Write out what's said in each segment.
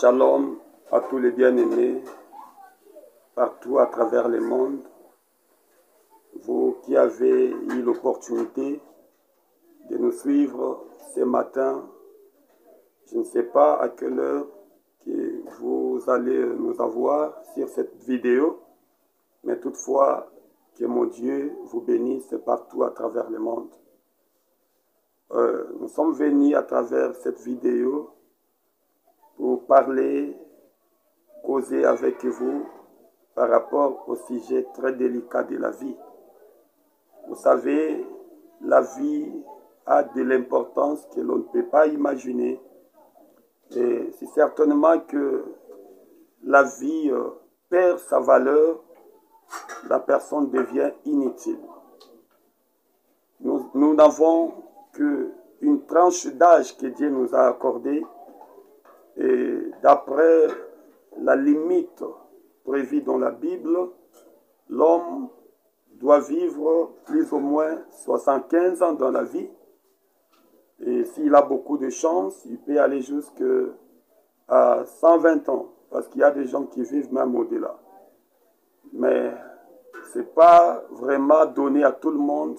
Shalom à tous les bien-aimés partout à travers le monde. Vous qui avez eu l'opportunité de nous suivre ce matin, je ne sais pas à quelle heure que vous allez nous avoir sur cette vidéo, mais toutefois que mon Dieu vous bénisse partout à travers le monde. Nous sommes venus à travers cette vidéo pour parler, causer avec vous par rapport au sujet très délicat de la vie. Vous savez, la vie a de l'importance que l'on ne peut pas imaginer. Et c'est certainement que la vie perd sa valeur, la personne devient inutile. Nous n'avons qu'une tranche d'âge que Dieu nous a accordée. Et d'après la limite prévue dans la Bible, l'homme doit vivre plus ou moins 75 ans dans la vie. Et s'il a beaucoup de chance, il peut aller jusqu'à 120 ans. Parce qu'il y a des gens qui vivent même au-delà. Mais ce n'est pas vraiment donné à tout le monde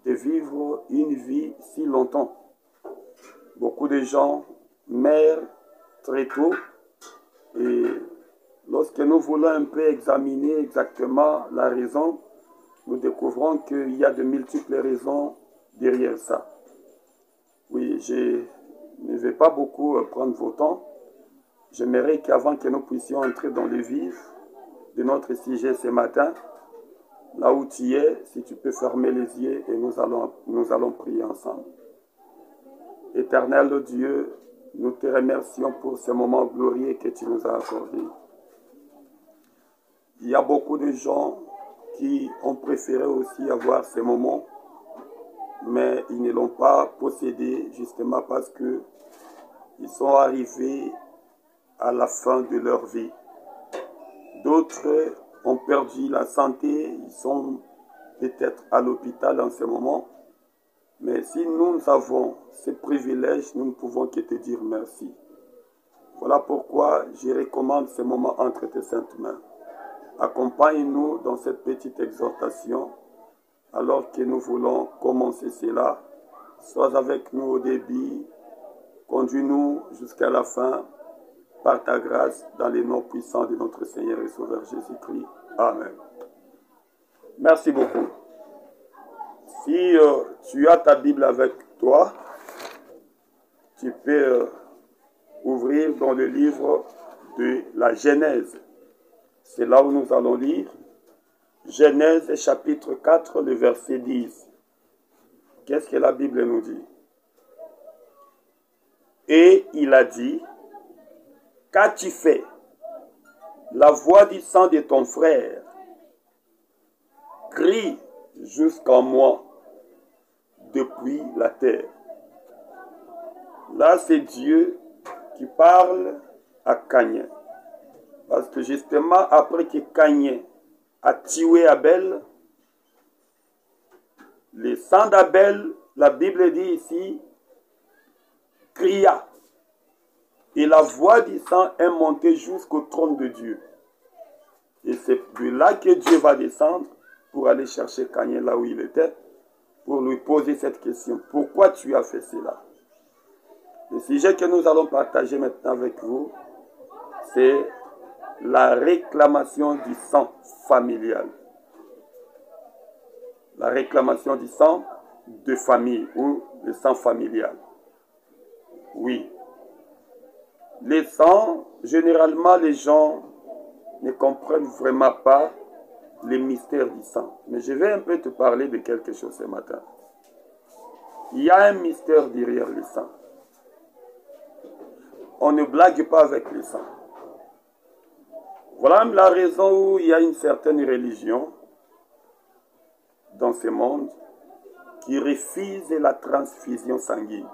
de vivre une vie si longtemps. Beaucoup de gens meurent très tôt. Et lorsque nous voulons un peu examiner exactement la raison, nous découvrons qu'il y a de multiples raisons derrière ça. Oui, je ne vais pas beaucoup prendre vos temps. J'aimerais qu'avant que nous puissions entrer dans le vif de notre sujet ce matin, là où tu es, si tu peux fermer les yeux et nous allons prier ensemble. Éternel Dieu, nous te remercions pour ce moment glorieux que tu nous as accordé. Il y a beaucoup de gens qui ont préféré aussi avoir ces moments, mais ils ne l'ont pas possédé justement parce qu'ils sont arrivés à la fin de leur vie. D'autres ont perdu la santé, ils sont peut-être à l'hôpital en ce moment. Mais si nous avons ce privilège, nous ne pouvons que te dire merci. Voilà pourquoi je recommande ce moment entre tes saintes mains. Accompagne-nous dans cette petite exhortation alors que nous voulons commencer cela. Sois avec nous au début, conduis-nous jusqu'à la fin par ta grâce dans les noms puissants de notre Seigneur et Sauveur Jésus-Christ. Amen. Merci beaucoup. Si tu as ta Bible avec toi, tu peux ouvrir dans le livre de la Genèse. C'est là où nous allons lire Genèse chapitre 4, le verset 10. Qu'est-ce que la Bible nous dit? Et il a dit, qu'as-tu fait? La voix du sang de ton frère crie jusqu'en moi depuis la terre. Là, c'est Dieu qui parle à Caïn. Parce que justement, après que Caïn a tué Abel, le sang d'Abel, la Bible dit ici, cria. Et la voix du sang est montée jusqu'au trône de Dieu. Et c'est de là que Dieu va descendre pour aller chercher Caïn là où il était, pour lui poser cette question. Pourquoi tu as fait cela? Le sujet que nous allons partager maintenant avec vous, c'est la réclamation du sang familial. La réclamation du sang de famille ou le sang familial. Oui. Les sangs, généralement, les gens ne comprennent vraiment pas les mystères du sang. Mais je vais un peu te parler de quelque chose ce matin. Il y a un mystère derrière le sang. On ne blague pas avec le sang. Voilà la raison où il y a une certaine religion dans ce monde qui refuse la transfusion sanguine.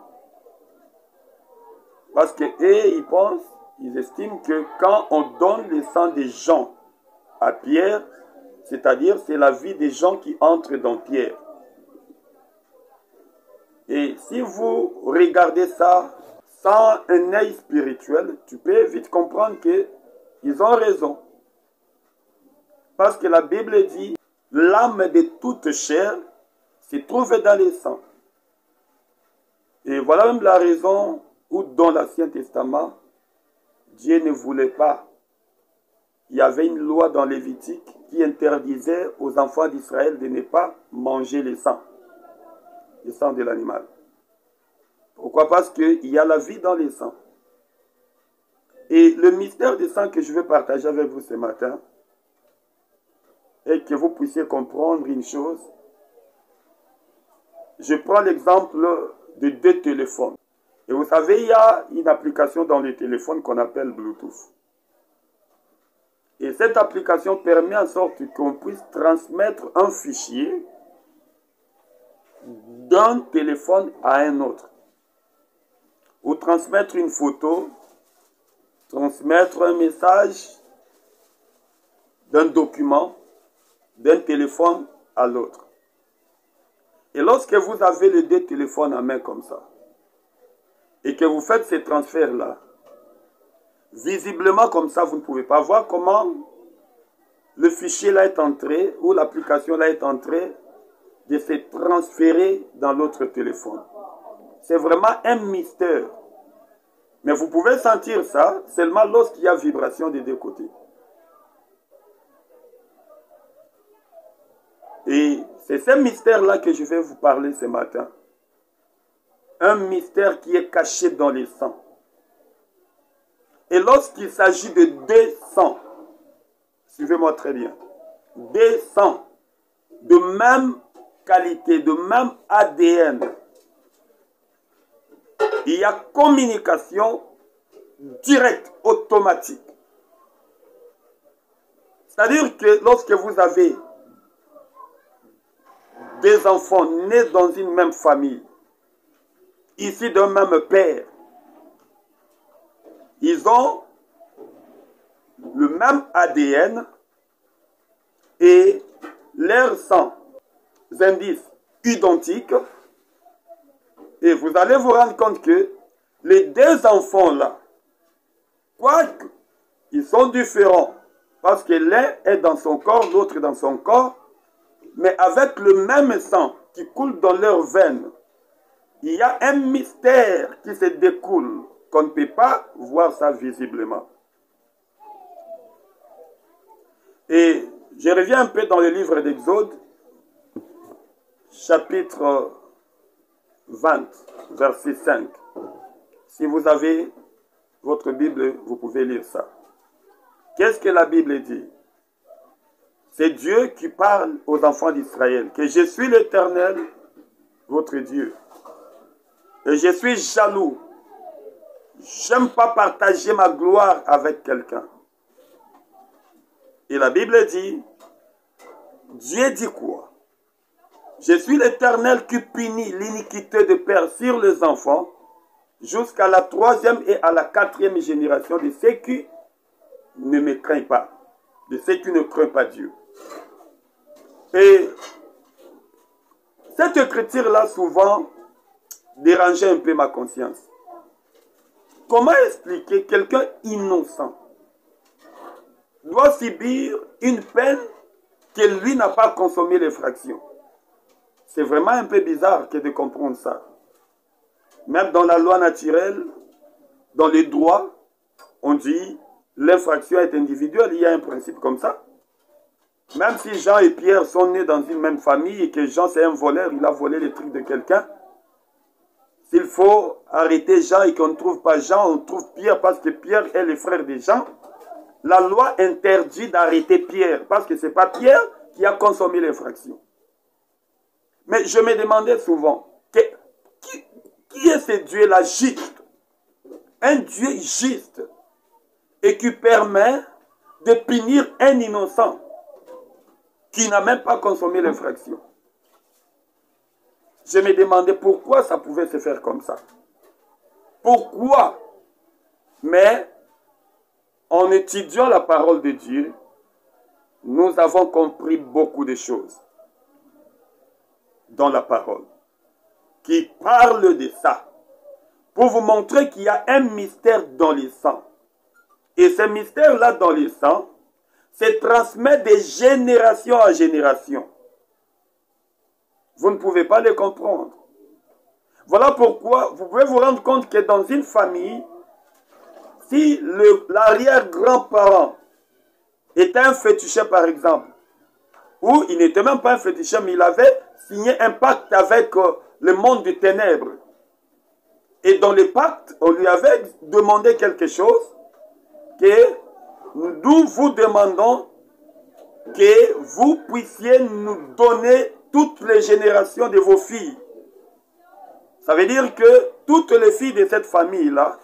Parce qu'ils pensent, ils estiment que quand on donne le sang des gens à Pierre, c'est-à-dire c'est la vie des gens qui entrent dans Pierre. Et si vous regardez ça, sans un œil spirituel, tu peux vite comprendre qu'ils ont raison. Parce que la Bible dit, l'âme de toute chair se trouve dans les sangs. Et voilà même la raison où dans l'Ancien Testament, Dieu ne voulait pas. Il y avait une loi dans Lévitique qui interdisait aux enfants d'Israël de ne pas manger le sang de l'animal. Pourquoi? Parce qu'il y a la vie dans les sangs. Et le mystère du sang que je vais partager avec vous ce matin est que vous puissiez comprendre une chose. Je prends l'exemple de 2 téléphones. Et vous savez, il y a une application dans les téléphones qu'on appelle Bluetooth. Et cette application permet en sorte qu'on puisse transmettre un fichier d'un téléphone à un autre. Ou transmettre une photo, transmettre un message d'un document, d'un téléphone à l'autre. Et lorsque vous avez les 2 téléphones en main comme ça, et que vous faites ces transferts-là, visiblement comme ça, vous ne pouvez pas voir comment le fichier là est entré, ou l'application là est entrée, de se transférer dans l'autre téléphone. C'est vraiment un mystère. Mais vous pouvez sentir ça seulement lorsqu'il y a vibration des 2 côtés. Et c'est ce mystère-là que je vais vous parler ce matin. Un mystère qui est caché dans les sangs. Et lorsqu'il s'agit de 2 sangs, suivez-moi très bien, 2 sangs de même qualité, de même ADN, il y a communication directe, automatique. C'est-à-dire que lorsque vous avez des enfants nés dans une même famille, issus d'un même père, ils ont le même ADN et leurs sangs indices identiques. Et vous allez vous rendre compte que les 2 enfants-là, quoique ils sont différents, parce que l'un est dans son corps, l'autre dans son corps, mais avec le même sang qui coule dans leurs veines, il y a un mystère qui se découle, qu'on ne peut pas voir ça visiblement. Et je reviens un peu dans le livre d'Exode, chapitre 20, verset 5. Si vous avez votre Bible, vous pouvez lire ça. Qu'est-ce que la Bible dit? C'est Dieu qui parle aux enfants d'Israël, que je suis l'Éternel, votre Dieu. Et je suis jaloux. J'aime pas partager ma gloire avec quelqu'un. Et la Bible dit, Dieu dit quoi? Je suis l'Éternel qui punit l'iniquité de père sur les enfants jusqu'à la 3e et à la 4e génération de ceux qui ne me craignent pas, de ceux qui ne craignent pas Dieu. Et cette écriture-là, souvent, dérangeait un peu ma conscience. Comment expliquer quelqu'un innocent doit subir une peine que lui n'a pas consommé l'infraction? C'est vraiment un peu bizarre que de comprendre ça. Même dans la loi naturelle, dans les droits, on dit l'infraction est individuelle, il y a un principe comme ça. Même si Jean et Pierre sont nés dans une même famille et que Jean c'est un voleur, il a volé les trucs de quelqu'un, s'il faut arrêter Jean et qu'on ne trouve pas Jean, on trouve Pierre parce que Pierre est le frère de Jean, la loi interdit d'arrêter Pierre parce que ce n'est pas Pierre qui a consommé l'infraction. Mais je me demandais souvent, qui est ce Dieu-là juste? Un Dieu juste et qui permet de punir un innocent qui n'a même pas consommé l'infraction. Je me demandais pourquoi ça pouvait se faire comme ça. Pourquoi? Mais en étudiant la parole de Dieu, nous avons compris beaucoup de choses dans la parole qui parle de ça. pour vous montrer qu'il y a un mystère dans le sang. Et ce mystère-là dans le sang se transmet de génération en génération. Vous ne pouvez pas le comprendre. Voilà pourquoi vous pouvez vous rendre compte que dans une famille, si l'arrière-grand-parent était un féticheur par exemple, ou il n'était même pas un féticheur, mais il avait signé un pacte avec le monde des ténèbres. Et dans le pacte, on lui avait demandé quelque chose que nous vous demandons que vous puissiez nous donner toutes les générations de vos filles. Ça veut dire que toutes les filles de cette famille-là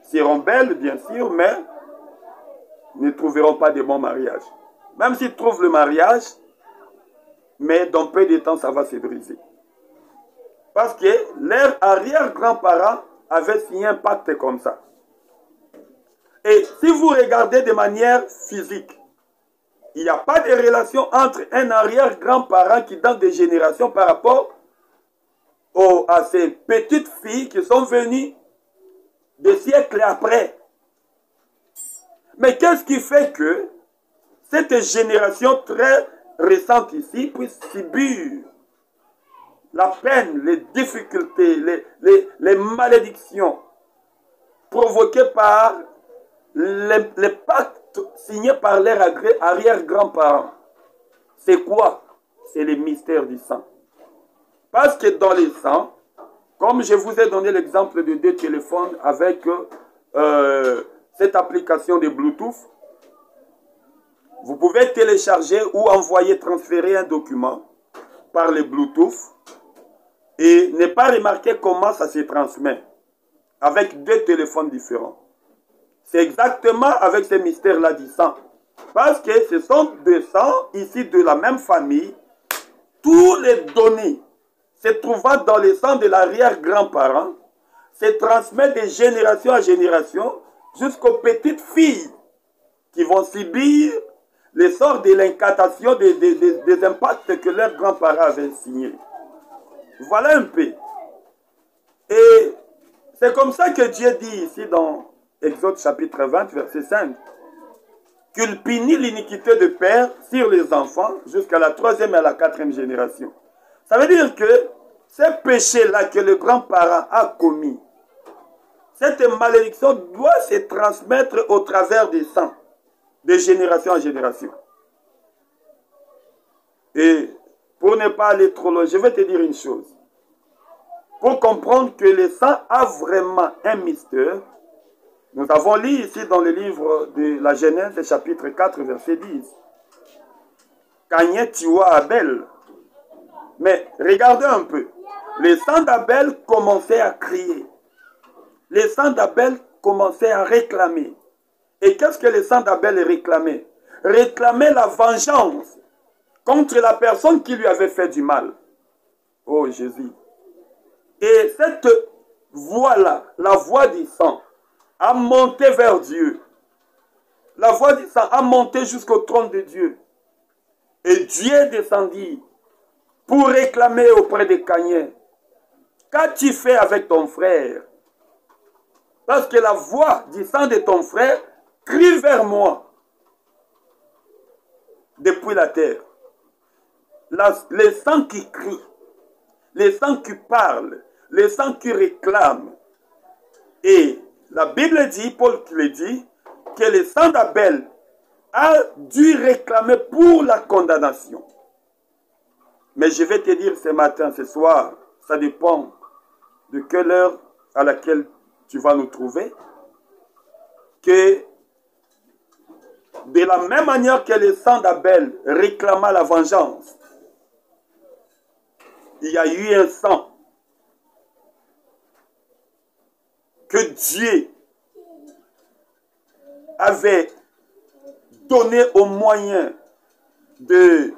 seront belles, bien sûr, mais ne trouveront pas de bons mariages. Même s'ils trouvent le mariage, mais dans peu de temps, ça va se briser. Parce que leurs arrière-grands-parents avaient signé un pacte comme ça. Et si vous regardez de manière physique, il n'y a pas de relation entre un arrière-grand-parent qui donne des générations par rapport à ces petites filles qui sont venues des siècles après. Mais qu'est-ce qui fait que cette génération très récente ici puisse subir la peine, les difficultés, les malédictions provoquées par les pactes signés par leurs arrière-grands-parents? C'est quoi? C'est le mystère du sang. Parce que dans le sang, comme je vous ai donné l'exemple de 2 téléphones avec cette application de Bluetooth, vous pouvez télécharger ou envoyer, transférer un document par le Bluetooth et ne pas remarquer comment ça se transmet avec 2 téléphones différents. C'est exactement avec ce mystère-là du sang. Parce que ce sont 2 sangs ici de la même famille. Tous les données se trouvant dans le sang de l'arrière-grand-parent se transmettent de génération en génération jusqu'aux petites filles qui vont subir les sorts de l'incantation des impacts que leurs grands-parents avaient signés. Voilà un peu. Et c'est comme ça que Dieu dit ici dans Exode chapitre 20, verset 5, qu'il punit l'iniquité de père sur les enfants jusqu'à la 3e et à la 4e génération. Ça veut dire que ces péchés-là que le grand-parent a commis, cette malédiction doit se transmettre au travers des sangs, de génération en génération. Et pour ne pas aller trop loin, je vais te dire une chose. Pour comprendre que le sang a vraiment un mystère, nous avons lu ici dans le livre de la Genèse, chapitre 4, verset 10. Caïn tua Abel. Mais regardez un peu. Le sang d'Abel commençait à crier. Le sang d'Abel commençait à réclamer. Et qu'est-ce que le sang d'Abel réclamait? Réclamait la vengeance contre la personne qui lui avait fait du mal. Oh Jésus. Et cette voix-là, la voix du sang, a monté vers Dieu. La voix du sang a monté jusqu'au trône de Dieu. Et Dieu descendit pour réclamer auprès de Caïn. Qu'as-tu fait avec ton frère? Parce que la voix du sang de ton frère crie vers moi depuis la terre. Le sang qui crie, le sang qui parle, le sang qui réclame. Et la Bible dit, Paul le dit, que le sang d'Abel a dû réclamer pour la condamnation. Mais je vais te dire ce matin, ce soir, ça dépend de quelle heure à laquelle tu vas nous trouver, que de la même manière que le sang d'Abel réclama la vengeance, il y a eu un sang que Dieu avait donné au moyen de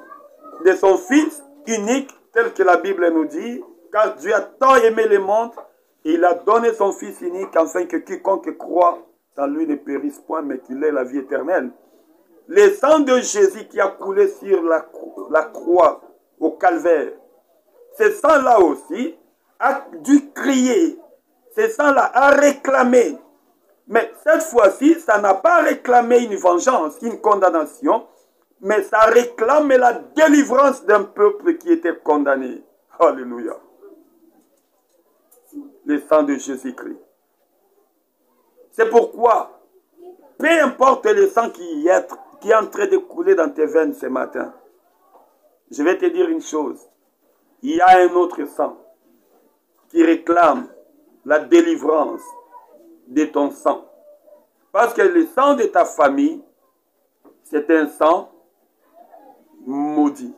son Fils unique, tel que la Bible nous dit, car Dieu a tant aimé le monde, il a donné son Fils unique, afin que quiconque croit en lui ne périsse point, mais qu'il ait la vie éternelle. Le sang de Jésus qui a coulé sur la croix au calvaire, ce sang-là aussi a dû crier ce sang-là a réclamé. Mais cette fois-ci, ça n'a pas réclamé une vengeance, une condamnation, mais ça réclame la délivrance d'un peuple qui était condamné. Alléluia. Le sang de Jésus-Christ. C'est pourquoi, peu importe le sang qui est en train de couler dans tes veines ce matin, je vais te dire une chose. Il y a un autre sang qui réclame la délivrance de ton sang. Parce que le sang de ta famille, c'est un sang maudit.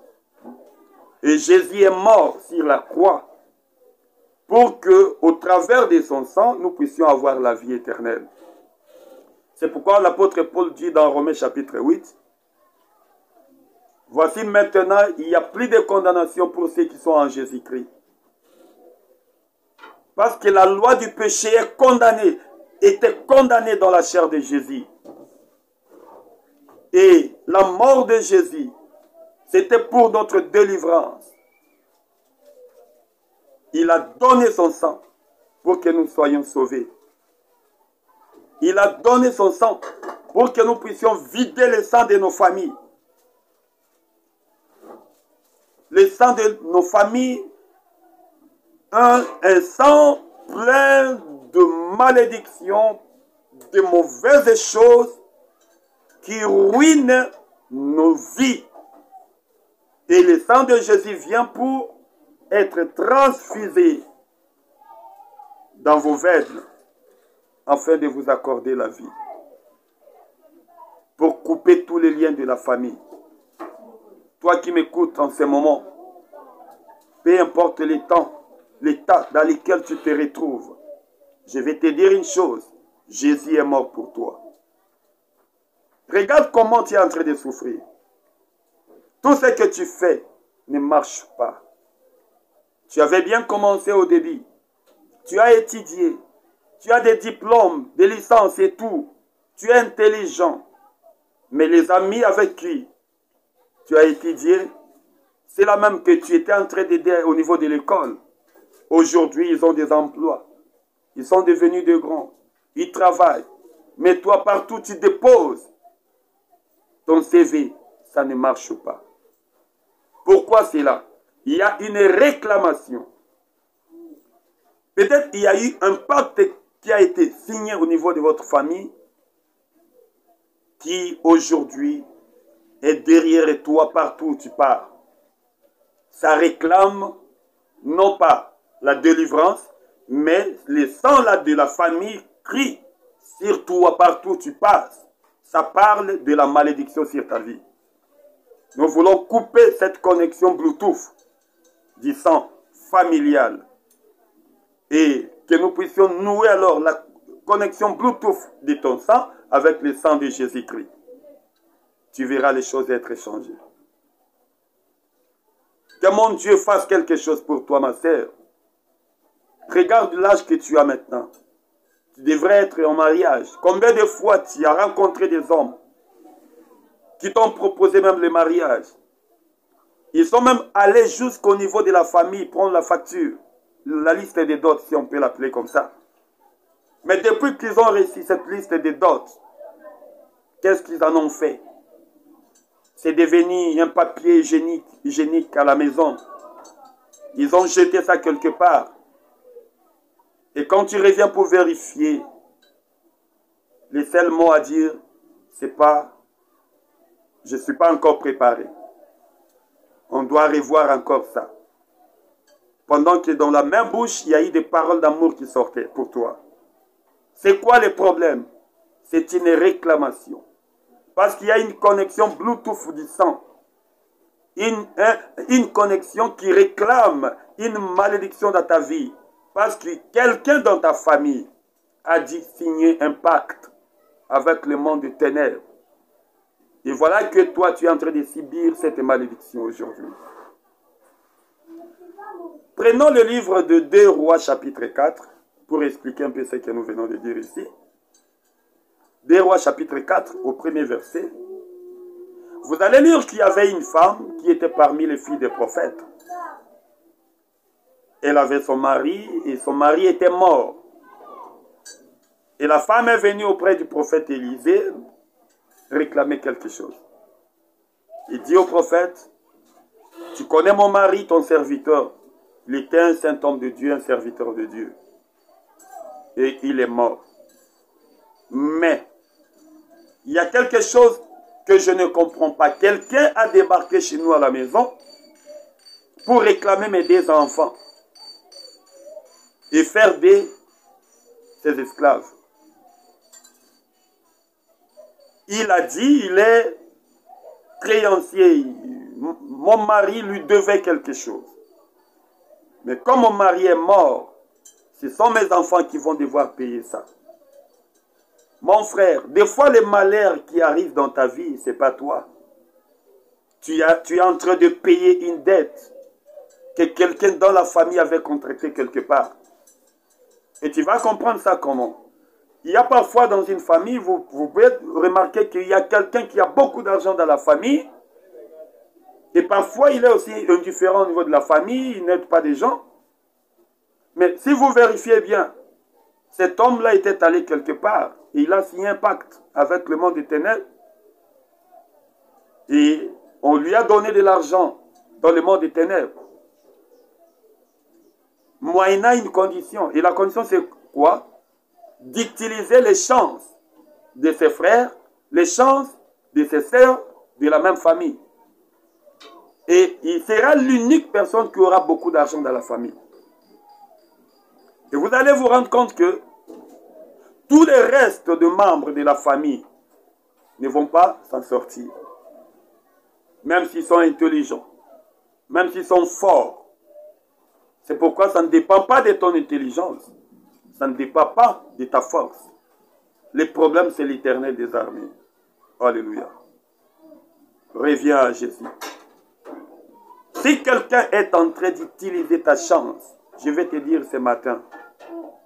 Et Jésus est mort sur la croix pour que, au travers de son sang, nous puissions avoir la vie éternelle. C'est pourquoi l'apôtre Paul dit dans Romains chapitre 8, « Voici maintenant, il n'y a plus de condamnation pour ceux qui sont en Jésus-Christ. » Parce que la loi du péché est condamnée, était condamnée dans la chair de Jésus. Et la mort de Jésus, c'était pour notre délivrance. Il a donné son sang pour que nous soyons sauvés. Il a donné son sang pour que nous puissions vider le sang de nos familles. Le sang de nos familles, un sang plein de malédictions, de mauvaises choses qui ruinent nos vies. Et le sang de Jésus vient pour être transfusé dans vos veines afin de vous accorder la vie. Pour couper tous les liens de la famille. Toi qui m'écoutes en ce moment, peu importe les temps, l'état dans lequel tu te retrouves, je vais te dire une chose, Jésus est mort pour toi. Regarde comment tu es en train de souffrir. Tout ce que tu fais ne marche pas. Tu avais bien commencé au début. Tu as étudié. Tu as des diplômes, des licences et tout. Tu es intelligent. Mais les amis avec qui tu as étudié, c'est la même que tu étais en train d'aider au niveau de l'école. Aujourd'hui, ils ont des emplois. Ils sont devenus de grands. Ils travaillent. Mais toi, partout, tu déposes ton CV. Ça ne marche pas. Pourquoi c'est là? Il y a une réclamation. Peut-être il y a eu un pacte qui a été signé au niveau de votre famille qui aujourd'hui est derrière toi partout où tu pars. Ça réclame non pas la délivrance, mais le sang là de la famille crie sur toi partout où tu passes. Ça parle de la malédiction sur ta vie. Nous voulons couper cette connexion Bluetooth du sang familial et que nous puissions nouer alors la connexion Bluetooth de ton sang avec le sang de Jésus-Christ. Tu verras les choses être changées. Que mon Dieu fasse quelque chose pour toi, ma sœur. Regarde l'âge que tu as maintenant. Tu devrais être en mariage. Combien de fois tu as rencontré des hommes qui t'ont proposé même le mariage? Ils sont même allés jusqu'au niveau de la famille, prendre la facture, la liste des dots, si on peut l'appeler comme ça. Mais depuis qu'ils ont reçu cette liste des dots, qu'est-ce qu'ils en ont fait? C'est devenu un papier hygiénique à la maison. Ils ont jeté ça quelque part. Et quand tu reviens pour vérifier, le seul mot à dire, c'est pas, je ne suis pas encore préparé. On doit revoir encore ça. Pendant que dans la même bouche, il y a eu des paroles d'amour qui sortaient pour toi. C'est quoi le problème? C'est une réclamation. Parce qu'il y a une connexion Bluetooth du sang. Une connexion qui réclame une malédiction dans ta vie. Parce que quelqu'un dans ta famille a dit signer un pacte avec le monde des ténèbres. Et voilà que toi, tu es en train de subir cette malédiction aujourd'hui. Prenons le livre de 2 Rois chapitre 4 pour expliquer un peu ce que nous venons de dire ici. 2 Rois chapitre 4 au premier verset. Vous allez lire qu'il y avait une femme qui était parmi les filles des prophètes. Elle avait son mari et son mari était mort. Et la femme est venue auprès du prophète Élisée réclamer quelque chose. Il dit au prophète, tu connais mon mari, ton serviteur. Il était un saint homme de Dieu, un serviteur de Dieu. Et il est mort. Mais, il y a quelque chose que je ne comprends pas. Quelqu'un a débarqué chez nous à la maison pour réclamer mes 2 enfants et faire ses esclaves. Il a dit, il est créancier. Mon mari lui devait quelque chose. Mais comme mon mari est mort, ce sont mes enfants qui vont devoir payer ça. Mon frère, des fois les malheurs qui arrivent dans ta vie, ce n'est pas toi. Tu es en train de payer une dette que quelqu'un dans la famille avait contractée quelque part. Et tu vas comprendre ça comment? Il y a parfois dans une famille, vous pouvez remarquer qu'il y a quelqu'un qui a beaucoup d'argent dans la famille. Et parfois, il est aussi indifférent au niveau de la famille, il n'aide pas des gens. Mais si vous vérifiez bien, cet homme-là était allé quelque part et il a signé un pacte avec le monde des ténèbres. Et on lui a donné de l'argent dans le monde des ténèbres. Moyennant une condition. Et la condition, c'est quoi? D'utiliser les chances de ses frères, les chances de ses sœurs de la même famille. Et il sera l'unique personne qui aura beaucoup d'argent dans la famille. Et vous allez vous rendre compte que tous les restes de membres de la famille ne vont pas s'en sortir. Même s'ils sont intelligents, même s'ils sont forts. C'est pourquoi ça ne dépend pas de ton intelligence. Ça ne dépend pas de ta force. Le problème, c'est l'Éternel des armées. Alléluia. Reviens à Jésus. Si quelqu'un est en train d'utiliser ta chance, je vais te dire ce matin,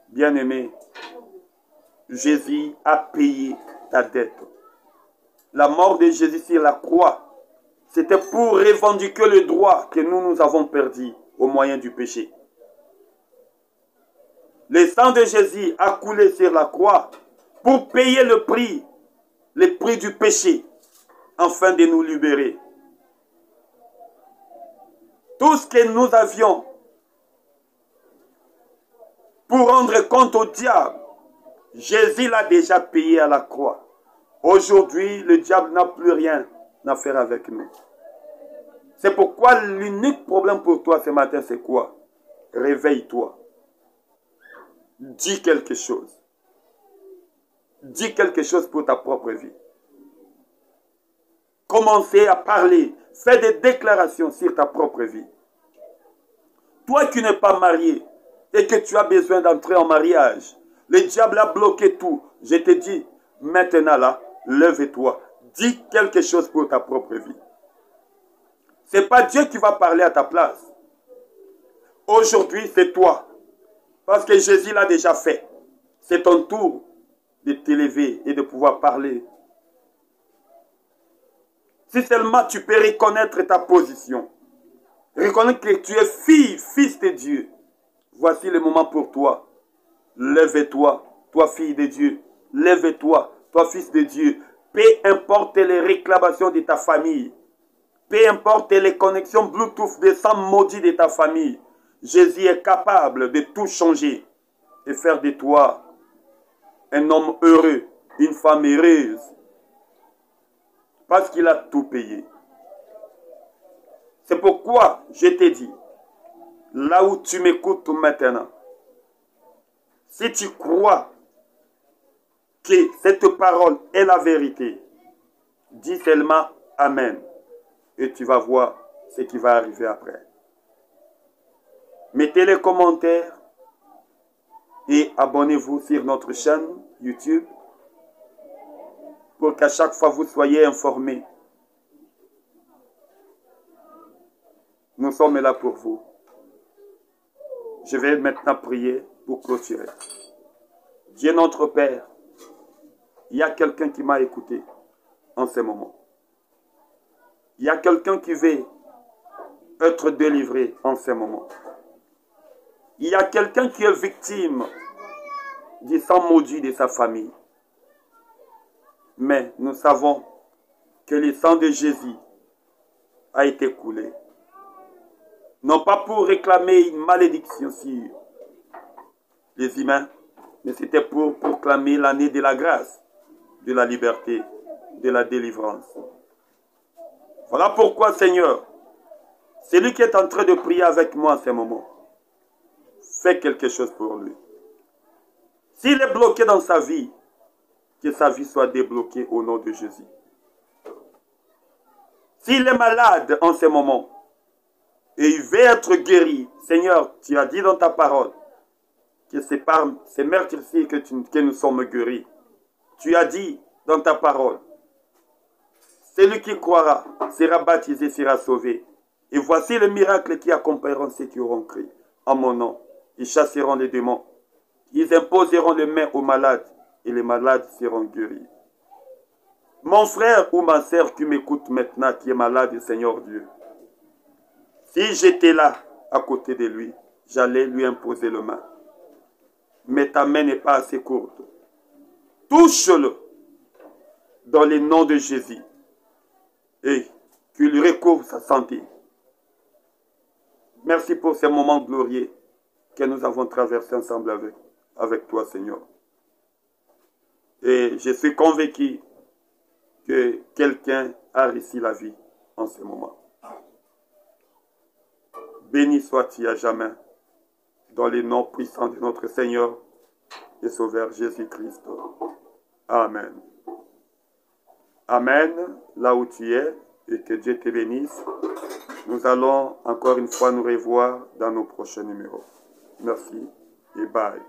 bien-aimé, Jésus a payé ta dette. La mort de Jésus sur la croix, c'était pour revendiquer le droit que nous avons perdu au moyen du péché. Le sang de Jésus a coulé sur la croix pour payer le prix du péché, afin de nous libérer. Tout ce que nous avions pour rendre compte au diable, Jésus l'a déjà payé à la croix. Aujourd'hui, le diable n'a plus rien à faire avec nous. C'est pourquoi l'unique problème pour toi ce matin, c'est quoi? Réveille-toi. Dis quelque chose. Dis quelque chose pour ta propre vie. Commencez à parler. Fais des déclarations sur ta propre vie. Toi qui n'es pas marié et que tu as besoin d'entrer en mariage, le diable a bloqué tout. Je te dis, maintenant là, lève-toi. Dis quelque chose pour ta propre vie. Ce n'est pas Dieu qui va parler à ta place. Aujourd'hui, c'est toi. Parce que Jésus l'a déjà fait. C'est ton tour de t'élever et de pouvoir parler. Si seulement tu peux reconnaître ta position, reconnaître que tu es fille, fils de Dieu, voici le moment pour toi. Lève-toi, toi fille de Dieu. Lève-toi, toi fils de Dieu. Peu importe les réclamations de ta famille. Peu importe les connexions Bluetooth des sangs maudits de ta famille. Jésus est capable de tout changer et faire de toi un homme heureux, une femme heureuse. Parce qu'il a tout payé. C'est pourquoi je t'ai dit, là où tu m'écoutes maintenant, si tu crois que cette parole est la vérité, dis seulement Amen. Et tu vas voir ce qui va arriver après. Mettez les commentaires et abonnez-vous sur notre chaîne YouTube pour qu'à chaque fois vous soyez informés. Nous sommes là pour vous. Je vais maintenant prier pour clôturer. Dieu notre Père, il y a quelqu'un qui m'a écouté en ce moment. Il y a quelqu'un qui veut être délivré en ce moment. Il y a quelqu'un qui est victime du sang maudit de sa famille. Mais nous savons que le sang de Jésus a été coulé. Non pas pour réclamer une malédiction sur les humains, mais c'était pour proclamer l'année de la grâce, de la liberté, de la délivrance. Voilà pourquoi, Seigneur, celui qui est en train de prier avec moi en ce moment, fais quelque chose pour lui. S'il est bloqué dans sa vie, que sa vie soit débloquée au nom de Jésus. S'il est malade en ce moment, et il veut être guéri, Seigneur, tu as dit dans ta parole, que c'est par ces meurtres-ci que nous sommes guéris. Tu as dit dans ta parole, celui qui croira sera baptisé, sera sauvé. Et voici le miracle qui accompagneront ceux qui auront cru en mon nom. Ils chasseront les démons. Ils imposeront les mains aux malades et les malades seront guéris. Mon frère ou ma sœur qui m'écoute maintenant, qui est malade, Seigneur Dieu, si j'étais là à côté de lui, j'allais lui imposer le main. Mais ta main n'est pas assez courte. Touche-le dans le nom de Jésus et qu'il recouvre sa santé. Merci pour ces moments glorieux que nous avons traversés ensemble avec toi, Seigneur. Et je suis convaincu que quelqu'un a réussi la vie en ce moment. Béni sois-tu à jamais dans les noms puissants de notre Seigneur et Sauveur Jésus-Christ. Amen. Amen, là où tu es, et que Dieu te bénisse. Nous allons encore une fois nous revoir dans nos prochains numéros. Merci et bye.